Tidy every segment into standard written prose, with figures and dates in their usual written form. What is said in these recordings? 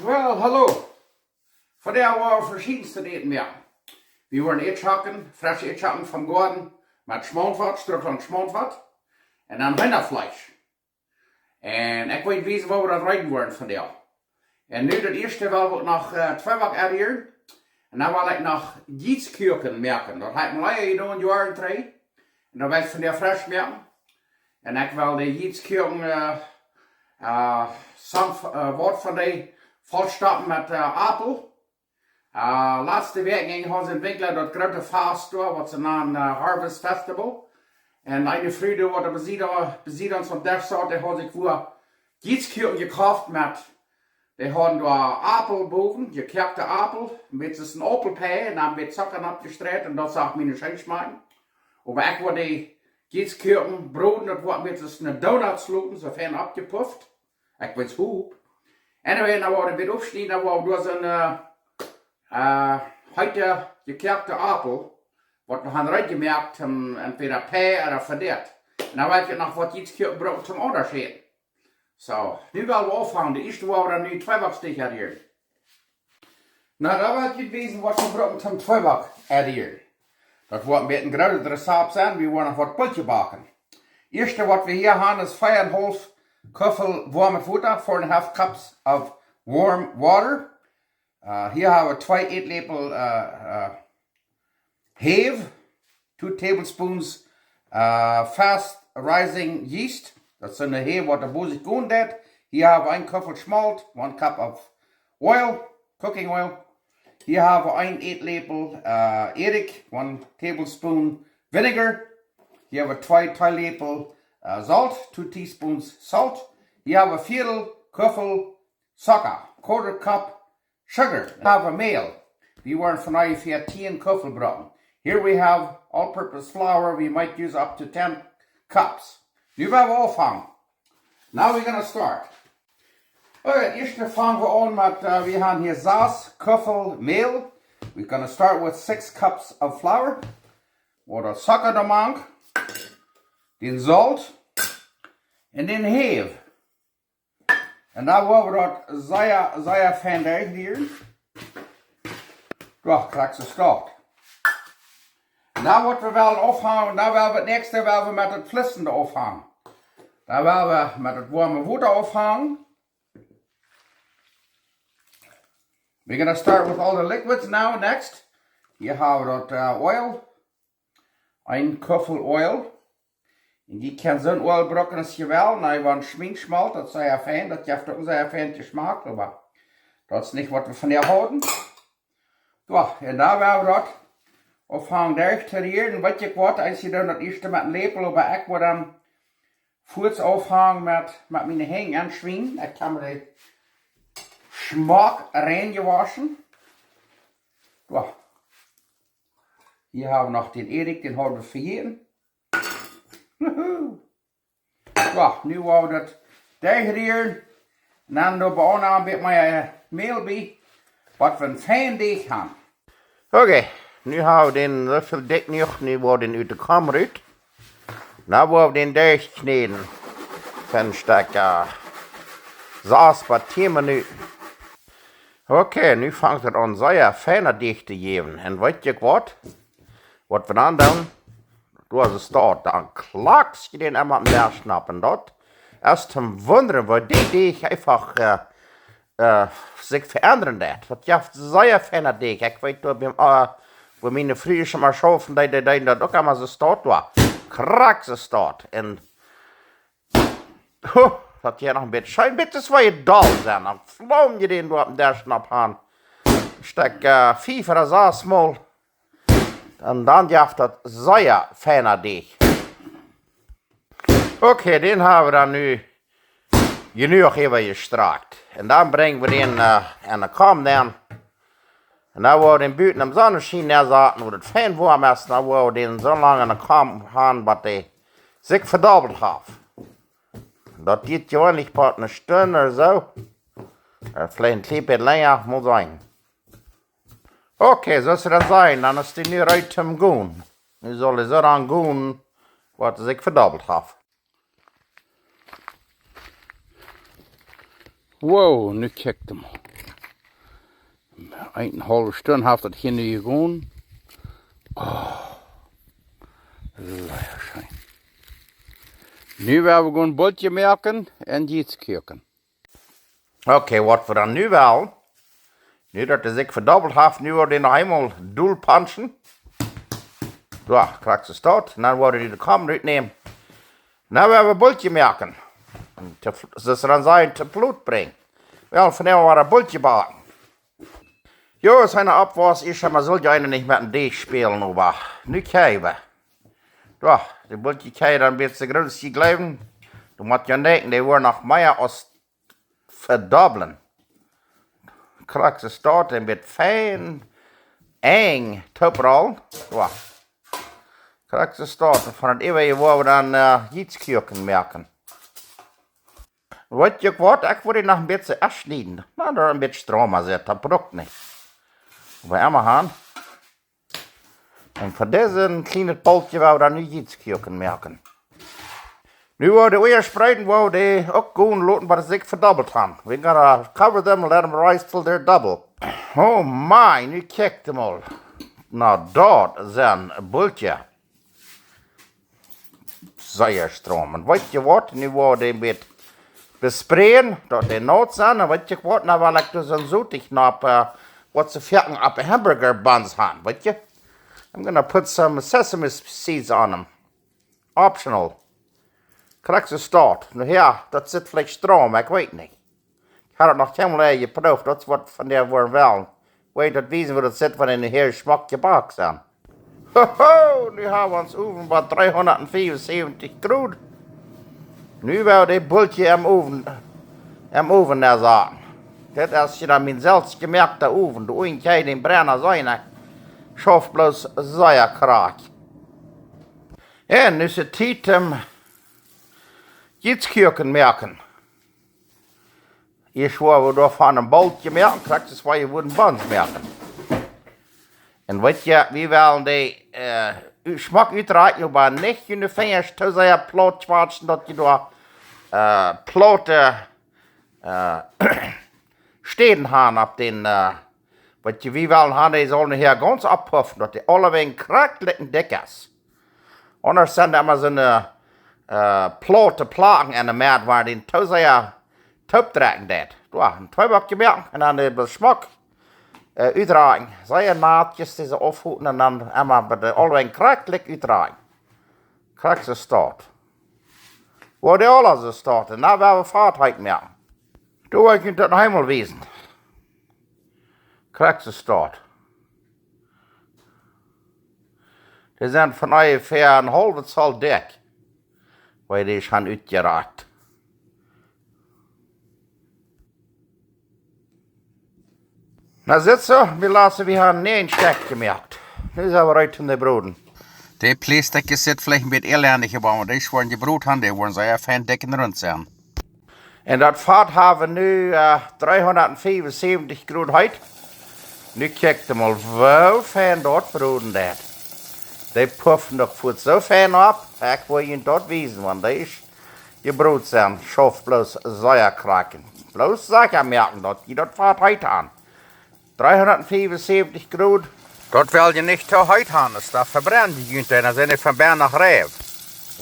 Wel, hallo. Vandaag waren we verschiedenste eten meer. We worden eetzakken, frisse eetzakken van Gordon met schmoonvat, Schtrucklaunt Volle en dan hennafleisch. En ik weet wezen waar we dat rijden worden vandaag. En nu dat eerste wil ik nog 2 weken hier. En dan wil ik nog gjietz merken. Dat heb ik me al gedaan, jaren 3. En dan wil ik vandaag fris merken. En ik wil de gjietz wat van die volstappen met appel. Laatste week ging ze in de winkel dat grote fast door, wat ze namen Harvest Festival. En eine Früde wat de bezitters van der Sorte had ik voor gjietz gekauft met, die hadden daar appel boven, gekerkte appel, met een appelpij en dan met Zucker abgestreut en dat zag mijn schön schmecken. Maar ik word die gjietz broden, dat wordt met een donutsloten, zo fijn abgepufft. Ik weet hoe. Anyway, dan worden we weer opsnijden, dan worden we door zo'n heute gekerkte appel, wat we gaan uitgemerkt, entweder pij of verdeerd. En dan weet je nog wat iets gebruikt zum onderscheiden. Zo, nu willen we afhangen. De eerste worden nu 2 weken hier. Nou, dan weet je wezen wat we gebruiken zum 2 weken hier. Dat wordt een beetje een grotere saap zijn, we worden nog wat pultje bakken. Eerste wat we hier hebben is 4,5 kuffel warme water, 4,5 cups of warm water. Hier hebben we 2 eetlepel heave, 2 tablespoons fast rising yeast. Dat zijn de heave wat de boze koen deed. Hier hebben we 1 kuffel smalt, 1 cup of oil, cooking oil. Hier hebben we 1 eetlepel erik, 1 tablespoon vinegar. Hier hebben we 2 theelepel salt, 2 teaspoons salt. Hier hebben we 4 kuffel suiker, 1/4 cup sugar. We have meal. We want from now 10 kuffel brown. Here we have all-purpose flour. We might use up to 10 cups. Nu gaan we afhangen. Now we're gonna start. Okay, eerst fangen we aan met, we hebben hier 6 kuffel meel. We're gonna start with 6 cups of flour. Wat suiker dan maak. Den salt. En den heave. En dan willen we dat zeer fijn hier. Doch, krijg ze start. Nou wat we wel afhangen, nou willen we het nächste willen we met het flissende afhangen. Dan willen we met het warme water afhangen. We're gonna start with all the liquids now next. Hier hebben we dat oil. 1 kuffel oil. En die kan zo'n oil gebruiken als je wil. Nou, want schminkschmalt, dat is zeer fijn. Dat geeft ook een zeer fijn smaak. Maar dat is niet wat we van hier houden. Ja, en daar willen we dat afhangen dicht hier. En weet je wat, als je dan dat eerste met een lepel, maar ik wil dan voets afhangen met mijn hang en schwingen. Ik kan me de smaak rein waschen. Ja. Hier hebben we nog den erik, den hadden we vergeten. Ja, nu gaan we dat dicht hier. En dan doen we ook nog een beetje meer meel bij. Wat we een fijn deeg hebben. Oké, nu hebben we den zoveel dik nog. Nu wordt den uit de kamer uit. Nu gaan we den dicht snijden. Van een stuk 6 bij 10 minuten. Oké, nu vangt het aan zeer fijne dicht te geven. En weet je wat? Wat we dan doen? Door ze staat, dan klaks je den immer mehr snappen. Dat is te wonderen, wat die deeg einfach zich veranderen dat. Wat je hebt zeer fijne deeg. Ik weet dat bij mijn vrienden maar schaffen, die dat ook allemaal zo staat was. Krak ze staat. En dat je nog een beetje waar je dal zijn. Dan vloom je den door der snap aan. Stek 5 of 6 mal. En dan heeft dat zeer fijne deeg. Oké, den hebben we dan nu genoeg even gestrakt. En dan brengen we den aan de kam dan. En dan worden we den buiten om zonneschijn neerzetten, waar het fijn warm is. Dan worden we den zo lang aan de kam gaan, dat hij zich verdobbeld heeft. Dat dit gewoonlijk pas een stunde of zo. Vielleicht een klein beetje langer moet zijn. Oké, zoals ze dan zijn, dan is die nu uit zum gaan. Nu zal hij zo dan gaan, wat hij zich verdobbeld heeft. Wow, nu kijkt hem. 1,5 Stunde heeft het hier nu gegaan. Oh, lekker schijn. Nu willen we een bolletje maken en gjietz koken. Oké, wat we dan nu wel. Nu dat is ik verdubbeld heb, nu worden we nog eenmaal doel punchen. Ja, krijg ze staat. En dan worden we de kamer uitnemen. Nu willen we een bolletje maken. Dus ze dan zijn te bloed brengen. Wel, vanavond waar een bolletje bakken. Jo, seine Abwas ist ja, man soll ja einen nicht mit dem D spielen, aber nicht kijken. Ja, die Bultje kijken dann wird sie größer bleiben. Du musst ja denken, die wollen noch mehr als verdoppeln. Kriegst du dort, dann wird fein, eng, toprollen. Ja. Kriegst du dort, und von der Ewe wollen wir dann Gjietz merken. Weet je wat, ik wil nog een beetje afsnijden. Nou, daar een beetje stroom aan zetten, dat broekt niet. We hebben gaan. En voor deze kleine poltje willen we dan nu gjietz merken. Nu worden we eerst spreiden, waar we ook gewoon laten wat ze verdubbeld hebben. We gaan cover them and let them rise till they're double. Oh my, nu kijk hem al. Nou, dat is een bultje. Zeer stroom. En weet je wat, nu worden we een beetje bespreken, dat die nood zijn. En weet je wat, nou wil ik dus een zoetig naar wat ze verken op hamburger buns hebben, weet je. I'm gonna put some sesame seeds on them. Optional. Krijg ze start. Nou ja, dat zit vielleicht stroom, ik weet niet. Ik had het nog helemaal in je proef, dat is wat van der worden wel. Weet dat wezen we dat zit van in de heer smakje bak zijn. Hoho, nu hebben we ons oven bij 374 graden. Nu wil dit bultje im oven daar zaten. Dit als je dan mijn zelfs gemerkte oven, de oven krijgt in brenner zijn, schaf bloos zeierkraak. En nu is het tijd om gjietz merken. Eerst waar we door van een bultje merken, krijgt het waar je wooden buns merken. En weet je, wie willen die smak uitreiken, maar niet in de vingers te zeggen plat schwarzen, dat je door platte steden haben op den, wat je wie willen haben, die sollen hier ganz abpuffen, dat die alle wegen kracklichen dick is. Anders sind immer so eine platte Plagen in der Markt, waar die te zeggen topdrecken deed. Ja, een 2 bakje merken en dan de smak uitreiken. Zeer naadjes die ze afhouden en dan immer bij de alle wegen kracklich uitreiken. Krijg ze start. Waar die alle zo starten, nou willen we vaartheid merken. Doe ik dat nog helemaal wezen. Krijg ze start. Die zijn van ongeveer een halve zaal dik. Waar die gaan uitgeraakt. Nou zit zo, we laten we gaan een stek gemerkt. Nu zijn we uit in de broden. Die Plastikjes zit vielleicht een beetje elendig geworden, maar die schweren die brood haben, die worden sehr fein dick in de rund zijn. En dat vat hebben we nu 375 graden heet. Nu kijkt je mal, hoe fijn dat broden dat. Die puffen nog voet zo fijn op. Ik wil je dat wijzen, want dat is je brood zijn. Schaf bloos zeierkraken. Bloos zeker merken dat je dat vat heet aan. 375 graden. Dat wil je niet te heet hebben, dus dat verbrennt je en dan zijn je van bijna naar rijf.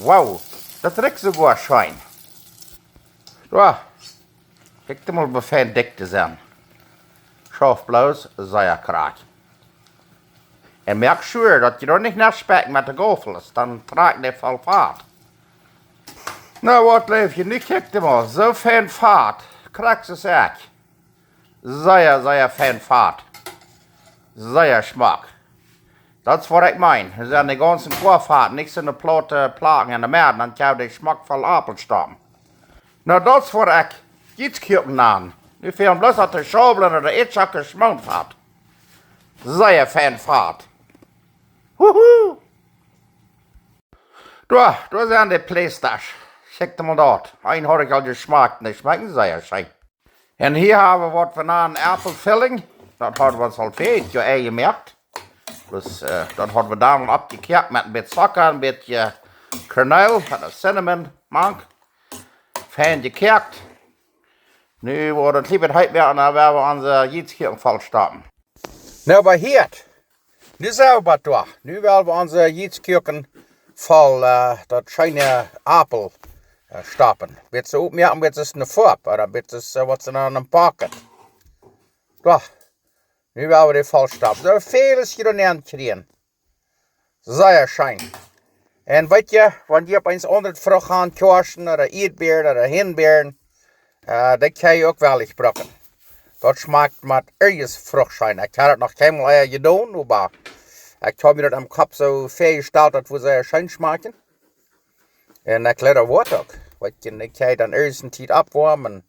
Wauw, dat ruikt sogar schijn. Ja, kijk mal, hoe fijn dik te zijn. Schafblaus, zeierkraak. En merk sure dat je er niet naar spekt met de goffels, dan trekt die vol vaart. Nou, wat leef je nu? Kijk mal, zo fijn vaart. Krijg ze zeg. Zeer fijn vaart. Zeer smak. Dat is wat ik meen. Er zijn de ganze Vorfahrt, niks in de platte plagen in de merden, dan krijg je de smak van appelstam. Nou, dat is wat ik gjietz aan. Nu veel bloos dat de schabelen en de eetzakken smoot had. Zeer fijn vaart. Woehoe! Daar zijn de Playsters. Kijk mal dat. Een had ik al gesmaakt en die smaken zeer schijn. En hier hebben we wat van een appelvulling. Dat hadden we ons al veel je eigen merkt. Dus dat hadden we daar al opgekjapt met een beetje suiker, een beetje kaneel, en een cinnamon, mank. Fijn gekerkt. Nu wordt het liever heet weer en dan werden we onze gjietz voll stoppen. Nou, bij hier. Nu zijn we wat door. Nu willen we onze gjietz voll dat schijne appel stoppen. Weet ze ook meer, weet ze een vorp, of weet ze wat ze aan een pakken. Doch. Nu willen we die voll stoppen. Er is veel gedaan gekregen. Sehr schön. En weet je, wanneer je op eens onder het vrucht gaan korsen, of eetbeer, of hinbeeren, dat kan je ook wel eens brokken. Dat smaakt met ergens vrucht zijn. Ik heb het nog helemaal gedaan, maar ik heb me dat am kop zo veel gesteld dat we sehr schön smaken. En ik leer wat ook. Weet je, ik kan dan ergens een tijd opwarmen.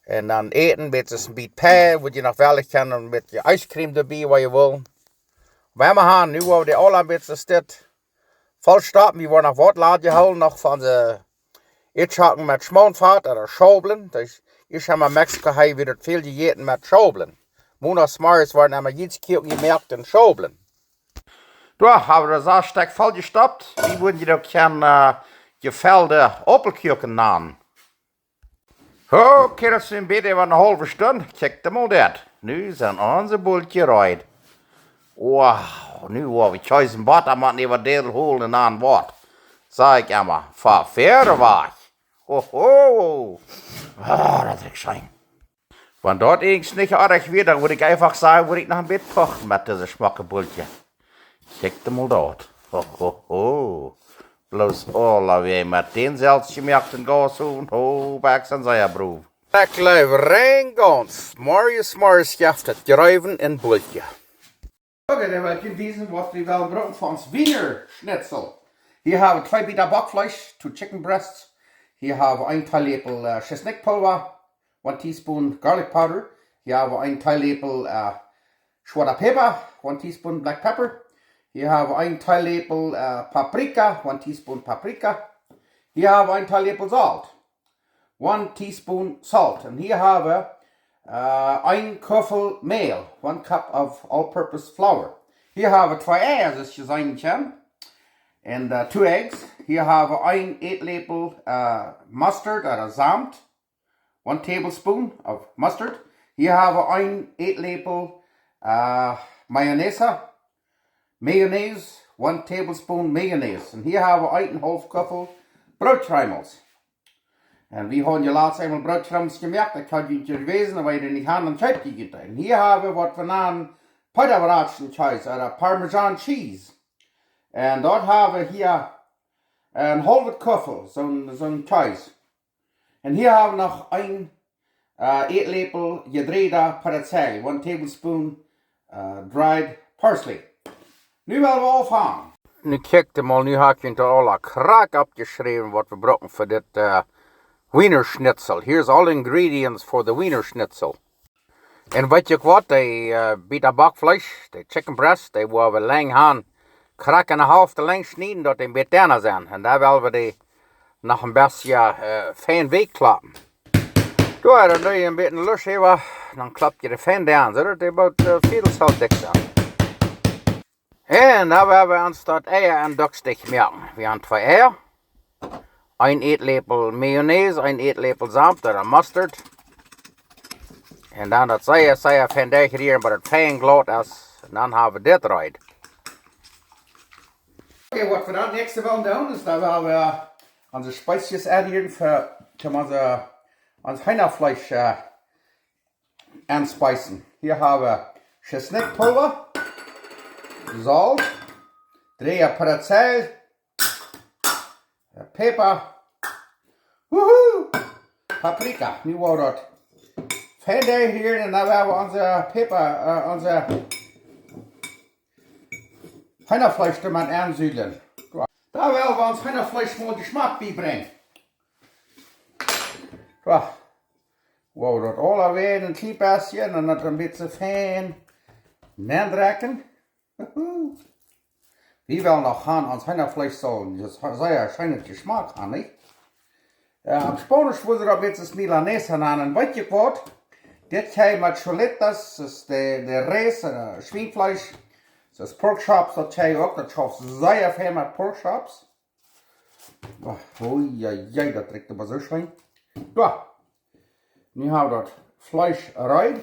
En dan eten met een beetje pij, wat je nog wel kan, en met je ijscream erbij, wat je wil. Maar we gaan nu over de alle een beetje stit voll stoppen. We worden nog wat laten houden, nog van de eetzaken met schmoonvaart of schobelen. Dus ik heb in Mexico weer veel gegeten met schobelen. Mondagsmorgens worden we gjietz gemerkt en schobelen. Daar hebben we zo'n stuk voll gestoppt. Wie würden je ook gaan gevelde appelkuchen namen? Oké, dat is een beetje van een halve stunde. Kijk maar dat. Nu zijn onze boeltje rijdt. Wow, nu waar we thuis in bad, dan moet niet wat deel holen aan wat. Zeg ik immer, van verder weg. Hoho. Dat is schijn. Want dat is niet erg weer, dan moet ik einfach sagen, word ik nog een beetje kochen met deze smakkenboeltje. Kijk maar dat. Hoho. Bloos alweer met den zelfs gemerkten gashoen. Ho, back zijn zij broer. Ik leef rein gans. Morgen schaft het geruiven en boeltje. Okay, dann will ich wissen, was wir brauchen für uns Wienerschnitzel. Hier haben wir 2 Bitter Backfleisch, 2 chicken breasts. Hier haben wir 1 Teelöffel Chesnickpulver, 1 teaspoon garlic powder. Hier haben wir 1 Teelöffel schwarzer Pfeffer, 1 teaspoon black pepper. Hier haben wir 1 Teelöffel paprika, 1 teaspoon paprika. Hier haben wir 1 Teelöffel Salt, 1 teaspoon salt. Und hier haben wir 1 Köffel Mehl, 1 cup of all-purpose flour. Hier haben wir 2 Eier, das je sein kann. Und 2 eggs. Hier haben wir 1 Etelepel mustard oder Samt. 1 tablespoon of mustard. Hier haben wir 1 Etelepel Mayonnaise. 1 tablespoon Mayonnaise. Und hier haben wir 1,5 Köffel Broodkruimels. En we hebben je laatst eenmaal broodkruimels gemerkt, dat had je niet geweten, dan wij er niet aan en tijd gegeten. En hier hebben we wat we namen Pudderratschen cheese, oder Parmesan cheese. En dat hebben we hier een halve Köffel, zo'n cheese. En hier hebben we nog 1 eetlepel gedreide peterselie, 1 tablespoon dried parsley. Nu willen we afhangen. Nu kijk je mal, nu heb ik je alle krak opgeschreven wat we brauchen voor dit Wienerschnitzel. Here's all ingredients for the Wienerschnitzel. En weet je wat, die bitter bakvlees, die chicken breast, die willen we lang gaan krak en een half te lang snijden, dat die een beetje dunner zijn. En daar willen we die nog een beetje fijn wegklappen. Dan doe je een beetje lus hebben, dan klap je de fijn down, zodat die about veel zo dik zijn. En dan hebben we aanstaat eier en dukstig melken. We hebben 2 eier. 1 Eetlepel Mayonnaise, 1 Eetlepel Samt oder Mustard. En dan dat zij fijn degraderen, maar het fijn glad is. En dan hebben we dit eruit. Oké, wat we dan nächste willen doen, is dat we onze spices addieren voor ons hennafleisch aanspijzen. Hier hebben we Chesnickpulver, Salz, 3 peterselie, Pepper, paprika. Nu wordt dat fijn degraderen en dan hebben we onze peper, onze hennafleisch er maar aanzuilen. Daar willen we ons hennafleisch mooi de smaak bij brengen. Wow, dat alweer in een kliepasje en dan dat een beetje fijn neerdrekken. Wie wil nog gaan ons hennafleisch zo sehr schön de smaak aan, niet? Op Spanisch wordt er een beetje Milanese aan en weet je wat? Dit ga je met chuletas, dus de res, schweinfleisch. Das pork chops, dat ga je ook, dat chops sehr fijn met pork chops. Oei, dat trekt er maar zo schijn. Ja. Nu haben wir das Fleisch rein.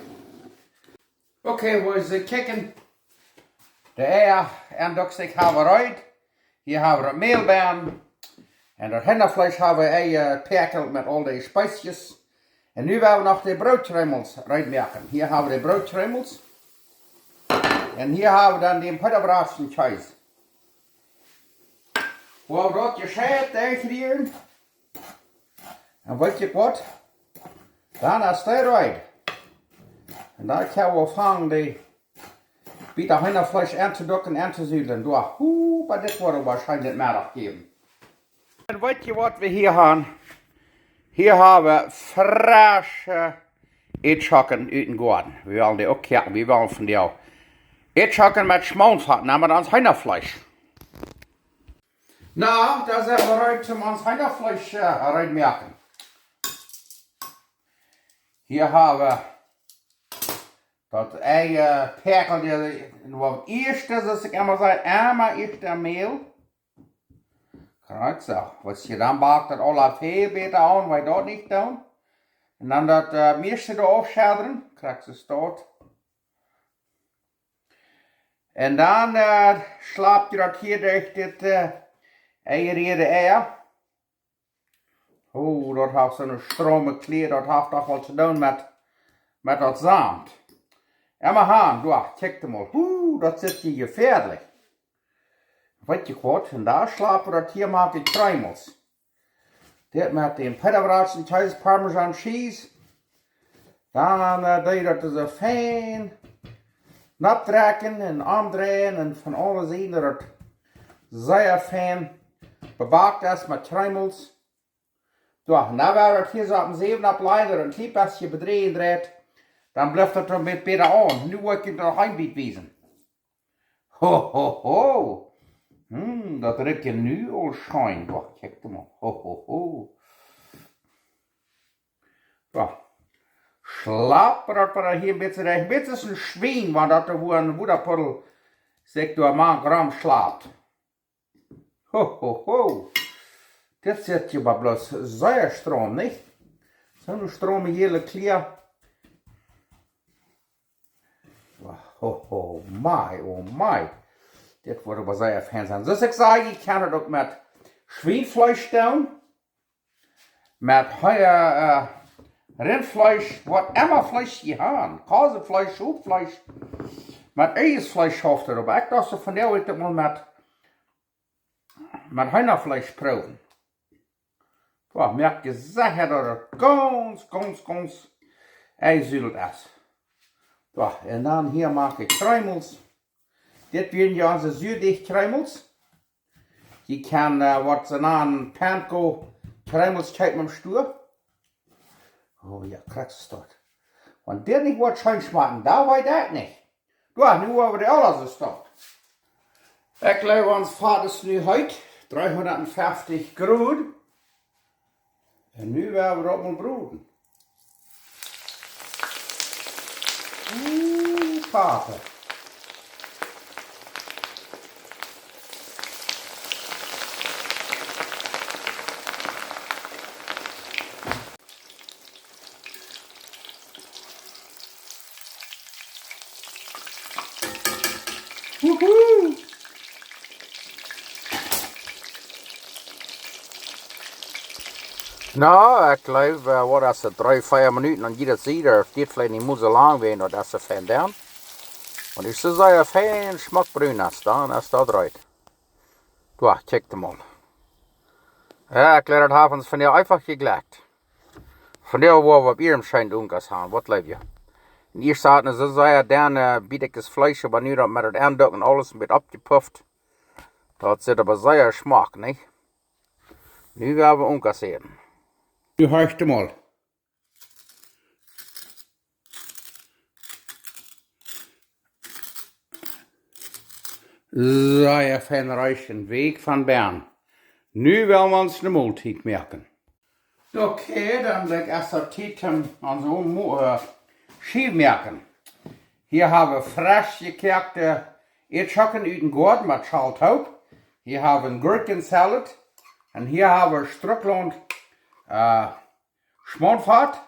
Okay, wo ist die Kicken? De Eier en dokstik hebben we rein. Hier hebben we het meelbaan. En dat hennafleisch hebben we perkeld met al die spijsjes. En nu willen we nog de broodtruimels reinmaken. Hier hebben we de broodtruimels. En hier hebben we dan die putterbraatsen cheese. Hoe we dat gescheid uitrieren. En weet je wat? Dan is het eruit. En dan kunnen we vangen die bieten hennafleisch aan te dokken en te zuilen. Maar dit wordt waarschijnlijk middag geven. En weet je wat we hier hebben? Hier hebben we frisse eetzakken uit de garten. We willen die ook kijken, we willen van die eetzakken met schmoonvat, nemen we ons hennafleisch. Nou, daar zijn we eruit om ons hennafleisch reinmaken. Hier hebben we dat ei perkel, wat eerste, zoals ik immer zei, einmal eerste meel. Kijk zo, wat je dan bakt, dat alle veel beter aan, wij dat niet doen. En dan dat meeste erop schilderen, krijg je stoot. En dan slaapt je dat hier durch dit eierende eier. Oh, dat heeft zo'n strome kleer, dat heeft toch wat te doen met dat zand. En maar gaan, kijk maar, dat zit hier gefährlich. Weet je wat, en daar slapen dat hier maak ik kruimels. Dit met de putterbraatsen, thuis parmesan cheese. Dan doe je dat zo fijn naptrekken en omdraaien en van alles zien dat het zeer fijn bebakt is met kruimels. En dan waar het hier zo op een 7 opleider en klein beetje bedreven draait, dan blijft het er een beetje beter aan. Nu wil ik het nog een beetje wezen. Ho, ho, ho. Dat ruikt je nu al schijn. Wacht, kijk maar. Ho, ho, ho. Wacht. Slap, dat we hier een beetje recht. Een beetje een schwien, want dat er een woederpuddel zich door een gram slaapt. Ho, ho, ho. Dit zit je maar bloos zeer stroom, niet? Zo'n stroom hele clear. Ho, ho, my, oh my. Dit wordt aber sehr fein sein. Dus ik sage, ich kann het ook met Schweinfleisch doen. Met Rindfleisch, wat immer Fleisch je haben. Käsefleisch, Hufleisch. Met Eisfleisch hofft er. Aber ich dachte von der heute mal met Hühnerfleisch proben. Boah, merkt je sicher, dat het ganz eisüdelt is. Boah, en dan hier maak ik kruimels. Dit werden ja onze zuurdichtkruimels. Je kan wat ze aan panko kruimels kijken met stuur. Oh ja, krijg je dat. Want dit niet wat schijn smaken, daar weet ik niet. Ja, nu hebben we de alles gestoppt. Ik lege ons vader nu uit, 350 graden. En nu werden we op mijn broeden. Vater. Woehoe! Nou, ik geloof, wat is het, 3-4 minuten, dan gaat het ziet, dit vielleicht niet moet zo lang zijn, dat is fijn dan. Want ik zou zeggen, fijn smakbruin is dan, is dat eruit. Ja, kijk hem mal. Ja, ik leer het havens van jou einfach geglekt. Van jou waar we op ihrem schijn doen gaan, wat leef je? En hier staat er zo zeggen, dan bied ik het vlees, maar nu dat met het aandoen en alles een beetje opgepufft. Dat zit aber zeer smaak, niet? Nu gaan we omkasseren. Nu harst hem al. Zeer fijn reichen weg van Bern. Nu willen we ons de maaltijd merken. Oké, dan leg ik eerst de tijd aan zo'n schief merken. Hier hebben we frisch gekerkte eetzakken uit de garten met schalthout. Hier hebben we een gurkensalad. En hier hebben we Schtrucklaunt Schmoonvat.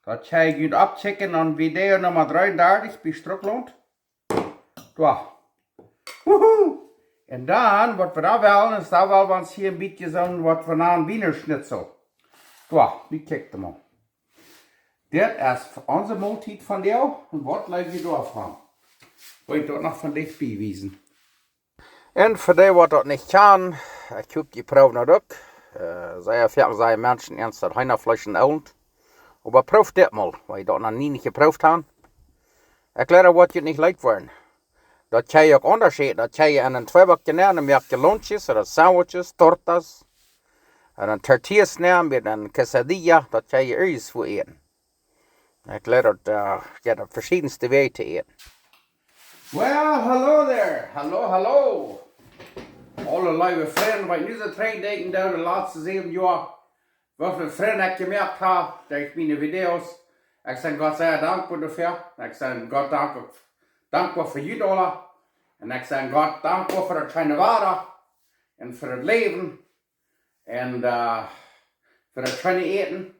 Dat ga je goed opchecken aan video nummer 33 bij Schtrucklaunt. Da. Woehoe! En dan, wat we dan willen, is dat wel eens hier een beetje zo'n wat we namen Wienerschnitzel. Da, die kijkt mal. Dit is onze maaltijd van jou. En wat lijkt je daarvan? Wil je dat nog van dichtbij wijzen? En voor die wat dat niet kan, ik hoop die proeven dat ook. Sehr viel zijn mensen eens dat Heinafleisch oud. Aber proef dit mal, weil je dat nog niet geproefd hebt. Ik leer wat je niet lijkt worden. Dat kan je ook anders eten. Dat kan je in een tweebakje nemen, dan maak je lunches, of sandwiches, tortas. En een tortillas nemen met een quesadilla, dat kan je ergens voor eten. Ik leer dat je de verschillendste wegen te eten. Well, hello there. Hallo. Alle lieve vrienden, wat nu zo terugdenken door de laatste 7 jaar. Wat voor vrienden ik gemerkt heb, durch mijn video's. Ik ben God zeer dankbaar daarvoor. Ik ben God dankbaar voor jullie allen. En ik ben God dankbaar voor het schijne water. En voor het leven. En voor het schijne eten.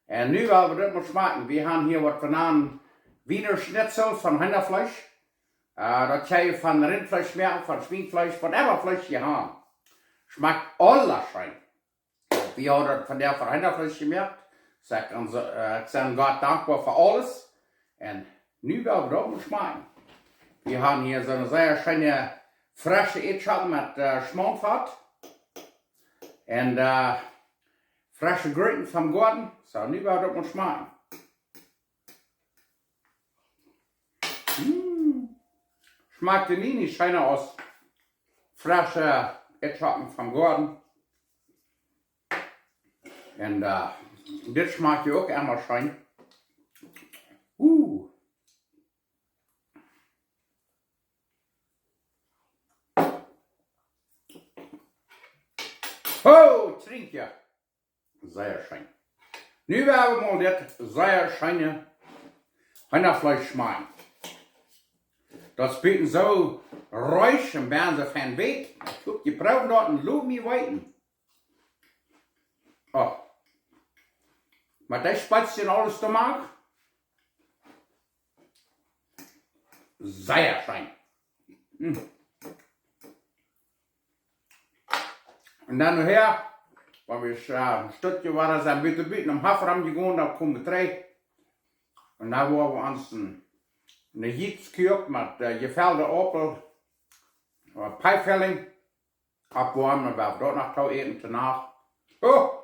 En nu willen we dit maar smaken. We hebben hier wat we namen Wienerschnitzel van hennafleisch. Dat kan je van rindvlees smaken, van zwienvlees, whatever vlees je hebt. Schmeckt alles schijn. We hebben het van der van hennafleisch gemerkt. Ik ben God dankbaar voor alles. En nu willen we dat maar smaken. We hebben hier zo'n zeer schöne frische Eetschatten met schmandvat. En frische groenten van Gordon. So, nu willen we dat maar smaken. Schmeckt niet schöner als frische Eetschatten van Gordon. En dit smaakt je ook helemaal schön. Oh, trink je. Zeer schön. Nu hebben we mal dit zeer schöne Hennafleisch smaken. Dat is zo reich en ben ze van weet. Ik hoop je proeven dat en loop me weten. Oh. Maar dat spijt in alles te maken. Zeer schön. En dan nachher, waar we een stukje waren, zijn buiten om Hafram gegaan, dan komen we terug. En dan waren we ons een gjietz gekookt met gevelde appel, pijpvelling, opwarmen, waar we dat nog toe eten danach. Oh,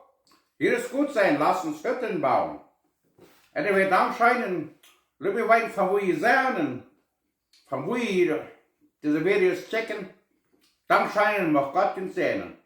hier is goed zijn, lass uns Hütten bauen. En dan weer danken, laat me weten van hoe je zijn en van hoe je deze video's checken. Dank schijnen, mag God je zegenen.